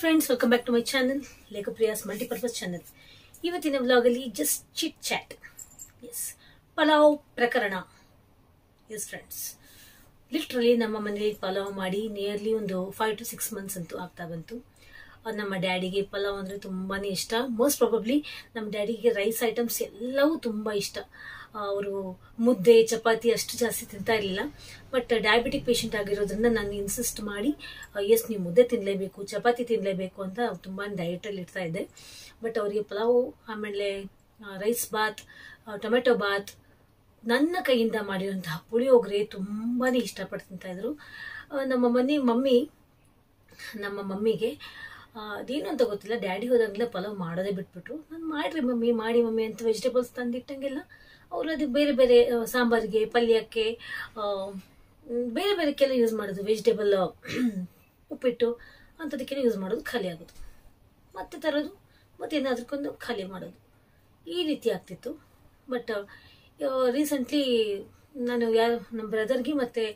Friends, welcome back to my channel ಲೇಖಪ್ರಿಯಾಸ್ multipurpose channel. ಇವತ್ತಿನ ವ್ಲಾಗಲ್ಲಿ just chit chat. Yes, pulao ಪ್ರಕರಣ. Yes friends, literally ನಮ್ಮ ಮನೇಲಿ ಪಲಾವ್ ಮಾಡಿ ನಿಯರ್ಲಿ ಒಂದು 5 to 6 months ಅಂತೂ ಆಗ್ತಾ ಬಂತು. ನಮ್ಮ ಡ್ಯಾಡಿಗೆ ಪಲಾವ್ ಅಂದರೆ ತುಂಬಾ ಇಷ್ಟ. ಮೋಸ್ಟ್ ಪ್ರಾಬಬ್ಲಿ ನಮ್ಮ ಡ್ಯಾಡಿಗೆ ರೈಸ್ ಐಟಮ್ಸ್ ಎಲ್ಲವೂ ತುಂಬ ಇಷ್ಟ. ಅವರು ಮುದ್ದೆ ಚಪಾತಿ ಅಷ್ಟು ಜಾಸ್ತಿ ತಿಂತಾ ಇರಲಿಲ್ಲ. ಬಟ್ ಡಯಾಬಿಟಿಕ್ ಪೇಷಂಟ್ ಆಗಿರೋದ್ರಿಂದ ನಾನು ಇನ್ಸಿಸ್ಟ್ ಮಾಡಿ ಎಸ್ ನೀವು ಮುದ್ದೆ ತಿನ್ನಲೇಬೇಕು, ಚಪಾತಿ ತಿನ್ನಲೇಬೇಕು ಅಂತ ತುಂಬಾ ಡಯಟಲ್ಲಿ ಇರ್ತಾ ಇದ್ದೆ. ಬಟ್ ಅವರಿಗೆ ಪಲಾವು, ಆಮೇಲೆ ರೈಸ್ ಬಾತ್, ಟೊಮೆಟೊ ಬಾತ್, ನನ್ನ ಕೈಯಿಂದ ಮಾಡಿರುವಂತಹ ಪುಳಿಯೋಗರೆ ತುಂಬಾ ಇಷ್ಟಪಟ್ಟು ತಿಂತಾ ಇದ್ರು. ನಮ್ಮ ಮಮ್ಮಿಗೆ ಅದೇನು ಅಂತ ಗೊತ್ತಿಲ್ಲ, ಡ್ಯಾಡಿ ಹೋದಾಗಲೇ ಪಲಾವ್ ಮಾಡೋದೇ ಬಿಟ್ಬಿಟ್ರು. ನಾನು ಮಾಡಿ ಮಮ್ಮಿ ಅಂತ ವೆಜಿಟೇಬಲ್ಸ್ ತಂದಿಟ್ಟಂಗೆಲ್ಲ ಅವರು ಅದಕ್ಕೆ ಬೇರೆ ಬೇರೆ ಸಾಂಬಾರಿಗೆ, ಪಲ್ಯಕ್ಕೆ, ಬೇರೆ ಬೇರೆಕ್ಕೆಲ್ಲ ಯೂಸ್ ಮಾಡೋದು. ವೆಜಿಟೇಬಲ್ ಉಪ್ಪಿಟ್ಟು ಅಂಥದಕ್ಕೆಲ್ಲ ಯೂಸ್ ಮಾಡೋದು, ಖಾಲಿ ಆಗೋದು, ಮತ್ತೆ ತರೋದು, ಮತ್ತೆ ಏನಾದ್ರಕ್ಕೊಂದು ಖಾಲಿ ಮಾಡೋದು, ಈ ರೀತಿ ಆಗ್ತಿತ್ತು. ಬಟ್ ರೀಸೆಂಟ್ಲಿ ನಾನು ನಮ್ಮ ಬ್ರದರ್ಗೆ ಮತ್ತು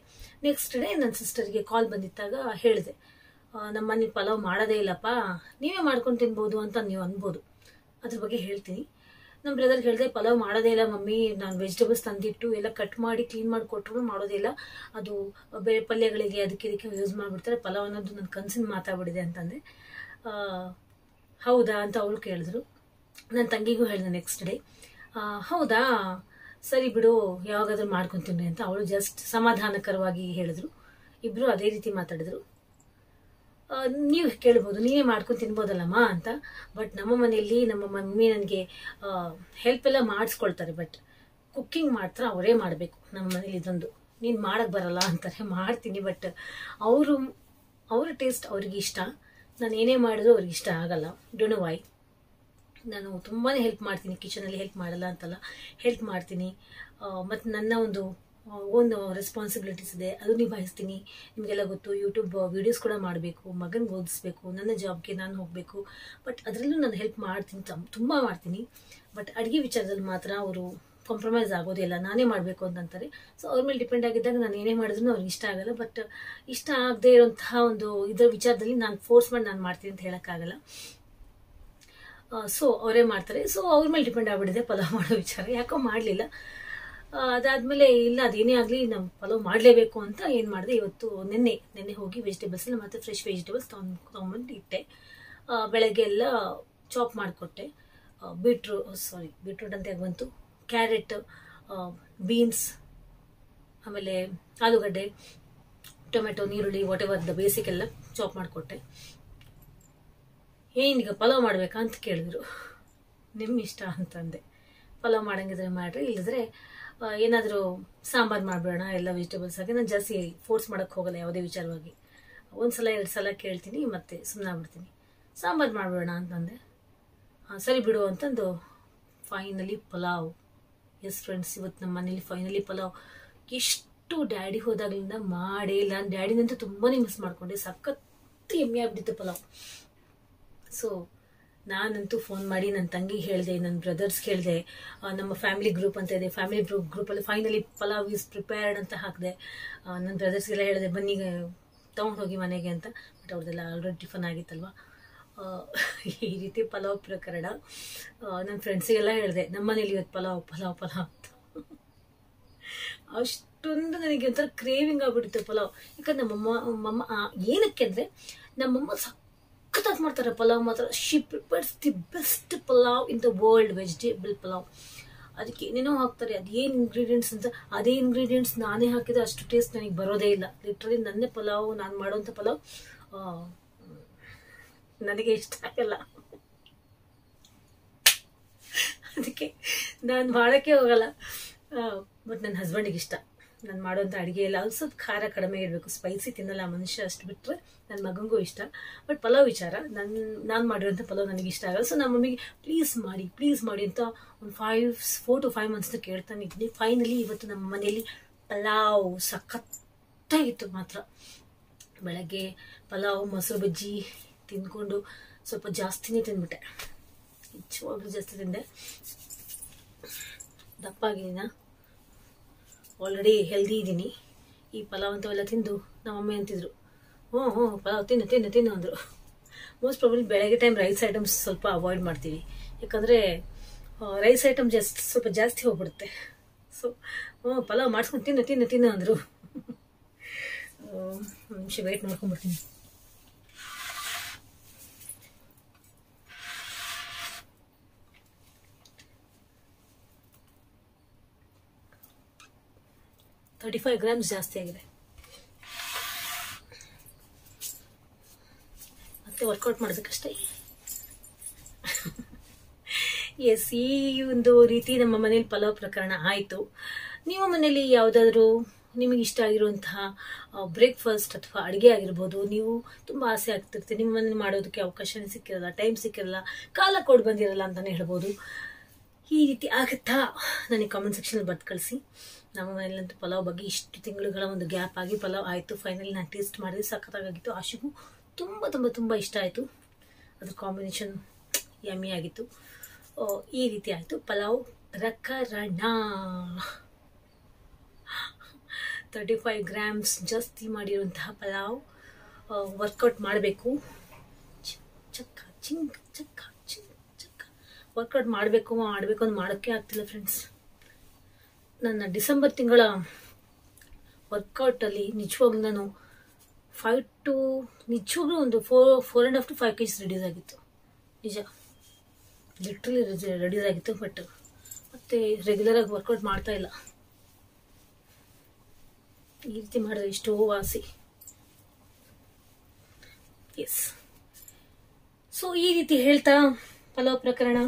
ನೆಕ್ಸ್ಟ್ ಡೇ ನನ್ನ ಸಿಸ್ಟರ್ಗೆ ಕಾಲ್ ಬಂದಿದ್ದಾಗ ಹೇಳಿದೆ, ನಮ್ಮ ಮನೇಲಿ ಪಲಾವ್ ಮಾಡೋದೇ ಇಲ್ಲಪ್ಪ, ನೀವೇ ಮಾಡ್ಕೊಂಡು ತಿನ್ಬೋದು ಅಂತ ನೀವು ಅನ್ಬೋದು. ಅದ್ರ ಬಗ್ಗೆ ಹೇಳ್ತೀನಿ. ನಮ್ಮ ಬ್ರದರ್ಗೆ ಹೇಳಿದೆ, ಪಲಾವ್ ಮಾಡೋದೇ ಇಲ್ಲ ಮಮ್ಮಿ, ನಾನು ವೆಜಿಟೇಬಲ್ಸ್ ತಂದಿಟ್ಟು ಎಲ್ಲ ಕಟ್ ಮಾಡಿ ಕ್ಲೀನ್ ಮಾಡಿ ಕೊಟ್ಟರು ಮಾಡೋದೇ ಇಲ್ಲ, ಅದು ಬೇರೆ ಪಲ್ಯಗಳಿಗೆ ಅದಕ್ಕೆ ಇದಕ್ಕೆ ಯೂಸ್ ಮಾಡಿಬಿಡ್ತಾರೆ, ಪಲಾವ್ ಅನ್ನೋದು ನನ್ನ ಕನಸಿನ ಮಾತಾಗ್ಬಿಟ್ಟಿದೆ ಅಂತಂದೆ. ಹೌದಾ ಅಂತ ಅವಳು ಕೇಳಿದ್ರು. ನನ್ನ ತಂಗಿಗೂ ಹೇಳಿದೆ ನೆಕ್ಸ್ಟ್ ಡೇ. ಹೌದಾ, ಸರಿ ಬಿಡು, ಯಾವಾಗಾದ್ರೂ ಮಾಡ್ಕೊತೀನಿ ಅಂತ ಅವಳು ಜಸ್ಟ್ ಸಮಾಧಾನಕರವಾಗಿ ಹೇಳಿದ್ರು. ಇಬ್ರು ಅದೇ ರೀತಿ ಮಾತಾಡಿದ್ರು. ನೀವು ಕೇಳ್ಬೋದು, ನೀವೇ ಮಾಡ್ಕೊಂಡು ತಿನ್ಬೋದಲ್ಲಮ್ಮ ಅಂತ. ಬಟ್ ನಮ್ಮ ಮನೆಯಲ್ಲಿ ನಮ್ಮ ಮಮ್ಮಿ ನನಗೆ ಹೆಲ್ಪ್ ಎಲ್ಲ ಮಾಡಿಸ್ಕೊಳ್ತಾರೆ, ಬಟ್ ಕುಕ್ಕಿಂಗ್ ಮಾತ್ರ ಅವರೇ ಮಾಡಬೇಕು. ನಮ್ಮ ಮನೇಲಿ ಇದೊಂದು, ನೀನು ಮಾಡಕ್ಕೆ ಬರಲ್ಲ ಅಂತಾರೆ. ಮಾಡ್ತೀನಿ, ಬಟ್ ಅವ್ರ ಟೇಸ್ಟ್ ಅವ್ರಿಗೆ ಇಷ್ಟ. ನಾನು ಏನೇ ಮಾಡಿದ್ರು ಅವ್ರಿಗೆ ಇಷ್ಟ ಆಗಲ್ಲ. Don't know why. ನಾನು ತುಂಬಾ ಹೆಲ್ಪ್ ಮಾಡ್ತೀನಿ, ಕಿಚನಲ್ಲಿ ಹೆಲ್ಪ್ ಮಾಡಲ್ಲ ಅಂತಲ್ಲ, ಹೆಲ್ಪ್ ಮಾಡ್ತೀನಿ. ಮತ್ತು ನನ್ನ ಒಂದು ರೆಸ್ಪಾನ್ಸಿಬಿಲಿಟೀಸ್ ಇದೆ, ಅದು ನಿಭಾಯಿಸ್ತೀನಿ. ನಿಮಗೆಲ್ಲ ಗೊತ್ತು, ಯೂಟ್ಯೂಬ್ ವಿಡಿಯೋಸ್ ಕೂಡ ಮಾಡಬೇಕು, ಮಗನಿಗೆ ಓದಿಸ್ಬೇಕು, ನನ್ನ ಜಾಬ್ಗೆ ನಾನು ಹೋಗಬೇಕು. ಬಟ್ ಅದರಲ್ಲೂ ನಾನು ಹೆಲ್ಪ್ ಮಾಡ್ತೀನಿ, ತುಂಬ ಮಾಡ್ತೀನಿ. ಬಟ್ ಅಡುಗೆ ವಿಚಾರದಲ್ಲಿ ಮಾತ್ರ ಅವರು ಕಾಂಪ್ರಮೈಸ್ ಆಗೋದಿಲ್ಲ, ನಾನೇ ಮಾಡಬೇಕು ಅಂತಂತಾರೆ. ಸೊ ಅವ್ರ ಮೇಲೆ ಡಿಪೆಂಡ್ ಆಗಿದ್ದಾಗ ನಾನು ಏನೇ ಮಾಡಿದ್ರು ಅವ್ರಿಗೆ ಇಷ್ಟ ಆಗಲ್ಲ. ಬಟ್ ಇಷ್ಟ ಆಗದೆ ಇರೋಂತಹ ಒಂದು ಇದರ ವಿಚಾರದಲ್ಲಿ ನಾನು ಫೋರ್ಸ್ ಮಾಡಿ ನಾನು ಮಾಡ್ತೀನಿ ಅಂತ ಹೇಳೋಕ್ಕಾಗಲ್ಲ. ಸೊ ಅವರೇ ಮಾಡ್ತಾರೆ. ಸೊ ಅವ್ರ ಮೇಲೆ ಡಿಪೆಂಡ್ ಆಗಿಬಿಟ್ಟಿದೆ ಪಲಾವ್ ಮಾಡೋ ವಿಚಾರ. ಯಾಕೋ ಮಾಡಲಿಲ್ಲ. ಅದಾದಮೇಲೆ ಇಲ್ಲ, ಅದೇನೇ ಆಗಲಿ ನಾವು ಪಲಾವ್ ಮಾಡಲೇಬೇಕು ಅಂತ ಏನು ಮಾಡಿದೆ, ಇವತ್ತು ನೆನ್ನೆ ಹೋಗಿ ವೆಜಿಟೇಬಲ್ಸ್ ಎಲ್ಲ ಮತ್ತೆ ಫ್ರೆಶ್ ವೆಜಿಟೇಬಲ್ಸ್ ತೊಗೊಂಬಂದು ಇಟ್ಟೆ. ಬೆಳಗ್ಗೆ ಎಲ್ಲ ಚಾಪ್ ಮಾಡಿಕೊಟ್ಟೆ. ಬೀಟ್ರೂಟ್ ಅಂತ ಯಾಕೆ ಬಂತು, ಕ್ಯಾರೆಟ್, ಬೀನ್ಸ್, ಆಮೇಲೆ ಆಲೂಗಡ್ಡೆ, ಟೊಮೆಟೊ, ನೀರುಳ್ಳಿ, ವಾಟ್ ಎವರ್ ದ ಬೇಸಿಕ್ ಎಲ್ಲ ಚಾಪ್ ಮಾಡಿಕೊಟ್ಟೆ. ಏನೀಗ ಪಲಾವ್ ಮಾಡಬೇಕಾ ಅಂತ ಕೇಳಿದ್ರು. ನಿಮ್ಮ ಇಷ್ಟ ಅಂತಂದೆ. ಪಲಾವ್ ಮಾಡಂಗಿದ್ರೆ ಮಾಡಿರಿ, ಇಲ್ಲದ್ರೆ ಏನಾದರೂ ಸಾಂಬಾರು ಮಾಡಿಬಿಡೋಣ ಎಲ್ಲ ವೆಜಿಟೇಬಲ್ಸ್ ಆಗಿ. ನಾನು ಜಾಸ್ತಿ ಫೋರ್ಸ್ ಮಾಡೋಕ್ಕೆ ಹೋಗಲ್ಲ ಯಾವುದೇ ವಿಚಾರವಾಗಿ. 1 ಸಲ 2 ಸಲ ಕೇಳ್ತೀನಿ, ಮತ್ತೆ ಸುಮ್ಮನೆ ಆಗ್ಬಿಡ್ತೀನಿ. ಸಾಂಬಾರು ಮಾಡಿಬಿಡೋಣ ಅಂತಂದೆ. ಸರಿ ಬಿಡು ಅಂತಂದು ಫೈನಲಿ ಪಲಾವ್. ಎಸ್ ಫ್ರೆಂಡ್ಸ್, ಇವತ್ತು ನಮ್ಮ ಮನೇಲಿ ಫೈನಲಿ ಪಲಾವ್. ಎಷ್ಟು ಡ್ಯಾಡಿ ಹೋದಾಗಲಿಂದ ಮಾಡೇ ಇಲ್ಲ. ನಾನು ಡ್ಯಾಡಿನಂತೂ ತುಂಬಾ ಮಿಸ್ ಮಾಡ್ಕೊಂಡೆ. ಸಖತ್ತು ಎಮ್ಮೆ ಆಗ್ಬಿಟ್ಟಿತ್ತು ಪಲಾವ್. ಸೊ ನಾನಂತೂ ಫೋನ್ ಮಾಡಿ ನನ್ನ ತಂಗಿಗೆ ಹೇಳಿದೆ, ನನ್ನ ಬ್ರದರ್ಸ್ಗೆ ಹೇಳಿದೆ, ನಮ್ಮ ಫ್ಯಾಮಿಲಿ ಗ್ರೂಪ್ ಅಂತ ಇದೆ, ಫ್ಯಾಮಿಲಿ ಗ್ರೂಪಲ್ಲಿ ಫೈನಲಿ ಪಲಾವ್ ಈಸ್ ಪ್ರಿಪೇರ್ಡ್ ಅಂತ ಹಾಕಿದೆ. ನನ್ನ ಬ್ರದರ್ಸ್ಗೆಲ್ಲ ಹೇಳಿದೆ, ಬನ್ನಿ ತೊಗೊಂಡು ಹೋಗಿ ಮನೆಗೆ ಅಂತ. ಬಟ್ ಅವ್ರದ್ದೆಲ್ಲ ಆಲ್ರೆಡಿ ಟಿಫನ್ ಆಗಿತ್ತಲ್ವ. ಈ ರೀತಿ ಪಲಾವ್ ಪ್ರಕರಣ. ನನ್ನ ಫ್ರೆಂಡ್ಸಿಗೆಲ್ಲ ಹೇಳಿದೆ, ನಮ್ಮ ಮನೇಲಿ ಇವತ್ತು ಪಲಾವ್ ಅಂತ. ಅಷ್ಟೊಂದು ನನಗೆ ಒಂಥರ ಕ್ರೇವಿಂಗ್ ಆಗ್ಬಿಟ್ಟಿತ್ತು ಪಲಾವ್. ಯಾಕಂದ್ರೆ ನಮ್ಮಮ್ಮ ಏನಕ್ಕೆ ಅಂದರೆ ನಮ್ಮಮ್ಮ ಸಖತ್ತಾಗಿ ಮಾಡ್ತಾರೆ ಪಲಾವ್ ಮಾತ್ರ. She prepares the best pulao in the world, vegetable pulao. ಅದಕ್ಕೆ ಏನೇನೋ ಹಾಕ್ತಾರೆ, ಅದೇನು ಇಂಗ್ರೀಡಿಯೆಂಟ್ಸ್ ಅಂತ, ಅದೇ ಇಂಗ್ರೀಡಿಯೆಂಟ್ಸ್ ನಾನೇ ಹಾಕಿದ್ರೆ ಅಷ್ಟು ಟೇಸ್ಟ್ ನನಗೆ ಬರೋದೇ ಇಲ್ಲ. ಲಿಟ್ರಲಿ ನನ್ನೇ ಪಲಾವ್, ನಾನು ಮಾಡೋಂಥ ಪಲಾವ್ ನನಗೆ ಇಷ್ಟ ಆಗಲ್ಲ. ಅದಕ್ಕೆ ನಾನು ಮಾಡೋಕ್ಕೆ ಹೋಗಲ್ಲ. ಬಟ್ ನನ್ನ ಹಸ್ಬೆಂಡಿಗೆ ಇಷ್ಟ ನಾನು ಮಾಡೋಂಥ ಅಡುಗೆ ಎಲ್ಲ. ಅದು ಸ್ವಲ್ಪ ಖಾರ ಕಡಿಮೆ ಇರಬೇಕು, ಸ್ಪೈಸಿ ತಿನ್ನಲ್ಲ ಮನುಷ್ಯ, ಅಷ್ಟು ಬಿಟ್ಟರೆ ನನ್ನ ಮಗನಿಗೂ ಇಷ್ಟ. ಬಟ್ ಪಲಾವ್ ವಿಚಾರ, ನಾನು ಮಾಡಿರೋಂಥ ಪಲಾವ್ ನನಗೆ ಇಷ್ಟ ಆಗಲ್ಲ. ಸೊ ನಮ್ಮ ಮಮ್ಮಿಗೆ ಪ್ಲೀಸ್ ಮಾಡಿ ಅಂತ ಒಂದು 4 to 5 months ಕೇಳ್ತಾನೆ ಇದ್ದೀನಿ. ಫೈನಲಿ ಇವತ್ತು ನಮ್ಮ ಮನೆಯಲ್ಲಿ ಪಲಾವ್ ಸಖತ್ತಾಗಿತ್ತು ಮಾತ್ರ. ಬೆಳಗ್ಗೆ ಪಲಾವ್, ಮೊಸರು ಬಜ್ಜಿ ತಿಂದ್ಕೊಂಡು ಸ್ವಲ್ಪ ಜಾಸ್ತಿನೇ ತಿಂದ್ಬಿಟ್ಟೆ. ನಿಜವಾಗ್ಲೂ ಜಾಸ್ತಿ ತಿಂದೆ. ದಪ್ಪಾಗಿದ್ದೀನ, ಆಲ್ರೆಡಿ ಹೆಲ್ದಿ ಇದ್ದೀನಿ. ಈ ಪಲಾವ್ ಅಂತವೆಲ್ಲ ತಿಂದು ನಮ್ಮಮ್ಮ ಅಂತಿದ್ರು, ಹ್ಞೂ ಪಲಾವ್ ತಿನ್ನು ಅಂದರು. ಮೋಸ್ಟ್ ಪ್ರಾಬಬ್ಲಿ ಬೆಳಗ್ಗೆ ಟೈಮ್ ರೈಸ್ ಐಟಮ್ಸ್ ಸ್ವಲ್ಪ ಅವಾಯ್ಡ್ ಮಾಡ್ತೀವಿ, ಯಾಕಂದರೆ ರೈಸ್ ಐಟಮ್ ಸ್ವಲ್ಪ ಜಾಸ್ತಿ ಹೋಗ್ಬಿಡುತ್ತೆ. ಸೊ ಪಲಾವ್ ಮಾಡಿಸ್ಕೊಂಡು ತಿನ್ನು ಅಂದರು. ಒಂದು ನಿಮಿಷ ವೆಯ್ಟ್ ಮಾಡ್ಕೊಂಡ್ಬಿಡ್ತೀನಿ. $35 grams ಜಾಸ್ತಿ ಆಗಿದೆ. ಮತ್ತೆ ವರ್ಕೌಟ್ ಮಾಡಬೇಕಷ್ಟೇ. ಎಸ್, ಈ ಒಂದು ರೀತಿ ನಮ್ಮ ಮನೇಲಿ ಪಲಾವ್ ಪ್ರಕರಣ ಆಯಿತು. ನಿಮ್ಮ ಮನೇಲಿ ಯಾವುದಾದ್ರೂ ನಿಮಗೆ ಇಷ್ಟ ಆಗಿರುವಂತಹ ಬ್ರೇಕ್ಫಾಸ್ಟ್ ಅಥವಾ ಅಡುಗೆ ಆಗಿರ್ಬೋದು, ನೀವು ತುಂಬ ಆಸೆ ಆಗ್ತಿರ್ತೀರಿ, ನಿಮ್ಮ ಮನೇಲಿ ಮಾಡೋದಕ್ಕೆ ಅವಕಾಶನೇ ಸಿಕ್ಕಿರಲ್ಲ, ಟೈಮ್ ಸಿಕ್ಕಿರಲ್ಲ, ಕಾಲ ಕೊಡು ಬಂದಿರಲ್ಲ ಅಂತಲೇ ಹೇಳ್ಬೋದು. ಈ ರೀತಿ ಆಗುತ್ತಾ ನನಗೆ ಕಾಮೆಂಟ್ ಸೆಕ್ಷನಲ್ಲಿ ಬರ್ದು ಕಳಿಸಿ. ನಮ್ಮ ಮನೇಲಂತೂ ಪಲಾವ್ ಬಗ್ಗೆ ಇಷ್ಟು ತಿಂಗಳುಗಳ ಒಂದು ಗ್ಯಾಪ್ ಆಗಿ ಪಲಾವ್ ಆಯಿತು. ಫೈನಲಿ ನಾನು ಟೇಸ್ಟ್ ಮಾಡಿದ್ರೆ ಸಖತ್ತಾಗಿತ್ತು. ಆಶಿಗೂ ತುಂಬ ತುಂಬ ತುಂಬ ಇಷ್ಟ ಆಯಿತು. ಅದ್ರ ಕಾಂಬಿನೇಷನ್ ಯಮ್ಮಿ ಆಗಿತ್ತು. ಈ ರೀತಿ ಆಯಿತು ಪಲಾವ್ ಪ್ರಕರಣ. 35 grams ಜಾಸ್ತಿ ಮಾಡಿರುವಂತಹ ಪಲಾವ್. ವರ್ಕೌಟ್ ಮಾಡಬೇಕು. ವರ್ಕೌಟ್ ಮಾಡಬೇಕು ಅಂತ ಮಾಡೋಕ್ಕೆ ಆಗ್ತಿಲ್ಲ ಫ್ರೆಂಡ್ಸ್. ನನ್ನ ಡಿಸೆಂಬರ್ ತಿಂಗಳ ವರ್ಕೌಟಲ್ಲಿ ನಿಜವಾಗ್ಲೂ ನಾನು ನಿಜವಾಗ್ಲೂ ಒಂದು 4.5 to 5 kgs ರೆಡ್ಯೂಸ್ ಆಗಿತ್ತು. ನಿಜ, ಲಿಟ್ರಲಿ ರೆಡ್ಯೂಸ್ ಆಗಿತ್ತು. ಬಟ್ ಮತ್ತೆ ರೆಗ್ಯುಲರಾಗಿ ವರ್ಕೌಟ್ ಮಾಡ್ತಾ ಇಲ್ಲ. ಈ ರೀತಿ ಮಾಡಿದ್ರೆ ಎಷ್ಟೋ ವಾಸಿ. ಎಸ್, ಸೊ ಈ ರೀತಿ ಹೇಳ್ತಾ ಪಲಾವ್ ಪ್ರಕರಣ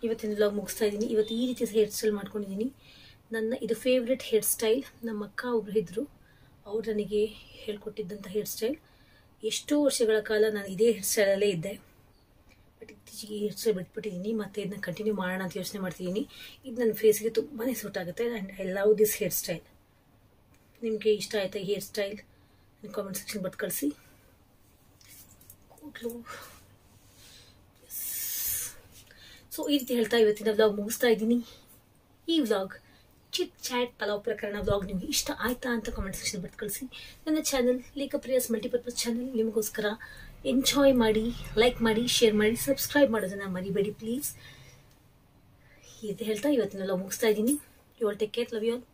ಇವತ್ತಿನ ವ್ಲಾಗ್ ಮುಗಿಸ್ತಾ ಇದ್ದೀನಿ. ಇವತ್ತು ಈ ರೀತಿ ಹೇರ್ ಸ್ಟೈಲ್ ಮಾಡ್ಕೊಂಡಿದ್ದೀನಿ. ಇದು ಫೇವ್ರೆಟ್ ಹೇರ್ ಸ್ಟೈಲ್. ನಮ್ಮ ಅಕ್ಕ ಒಬ್ರು ಇದ್ರು, ಅವ್ರು ನನಗೆ ಹೇಳ್ಕೊಟ್ಟಿದ್ದಂಥ ಹೇರ್ ಸ್ಟೈಲ್. ಎಷ್ಟೋ ವರ್ಷಗಳ ಕಾಲ ನಾನು ಇದೇ ಹೇರ್ ಸ್ಟೈಲಲ್ಲೇ ಇದ್ದೆ. ಬಟ್ ಇತ್ತೀಚೆಗೆ ಈ ಹೇರ್ ಸ್ಟೈಲ್ ಬಿಟ್ಬಿಟ್ಟಿದ್ದೀನಿ. ಮತ್ತೆ ಇದನ್ನ ಕಂಟಿನ್ಯೂ ಮಾಡೋಣ ಅಂತ ಯೋಚನೆ ಮಾಡ್ತಿದ್ದೀನಿ. ಇದು ನನ್ನ ಫೇಸ್ಗೆ ತುಂಬಾ ಸೂಟ್ ಆಗುತ್ತೆ. And I love this hair style. ನಿಮಗೆ ಇಷ್ಟ ಆಯ್ತಾ ಈ ಹೇರ್ ಸ್ಟೈಲ್? ನನ್ನ ಕಾಮೆಂಟ್ ಸೆಕ್ಷನ್ ಬರ್ದು ಕಳಿಸಿ. ಸೊ ಈ ರೀತಿ ಹೇಳ್ತಾ ಇವತ್ತಿನ ವ್ಲಾಗ್ ಮುಗಿಸ್ತಾ ಇದ್ದೀನಿ. ಈ ವ್ಲಾಗ್ ಚಿಟ್ ಚಾಟ್ ಪಲಾವ್ ಪ್ರಕರಣ ವ್ಲಾಗ್ ನಿಮಗೆ ಇಷ್ಟ ಆಯ್ತಾ ಅಂತ ಕಾಮೆಂಟ್ ಸೆಕ್ಷನ್ ಬರ್ದು ಕಳಿಸಿ. ನನ್ನ ಚಾನಲ್ ಲೇಖಪ್ರಿಯಾಸ್ ಮಲ್ಟಿಪರ್ಪಸ್ ಚಾನಲ್ ನಿಮಗೋಸ್ಕರ. ಎಂಜಾಯ್ ಮಾಡಿ, ಲೈಕ್ ಮಾಡಿ, ಶೇರ್ ಮಾಡಿ, ಸಬ್ಸ್ಕ್ರೈಬ್ ಮಾಡೋದನ್ನ ಮರಿಬೇಡಿ ಪ್ಲೀಸ್. ಇದು ಹೇಳ್ತಾ ಇವತ್ತಿನ ವ್ಲಾಗ್ ಮುಗಿಸ್ತಾ ಇದ್ದೀನಿ. You all take care, love you all.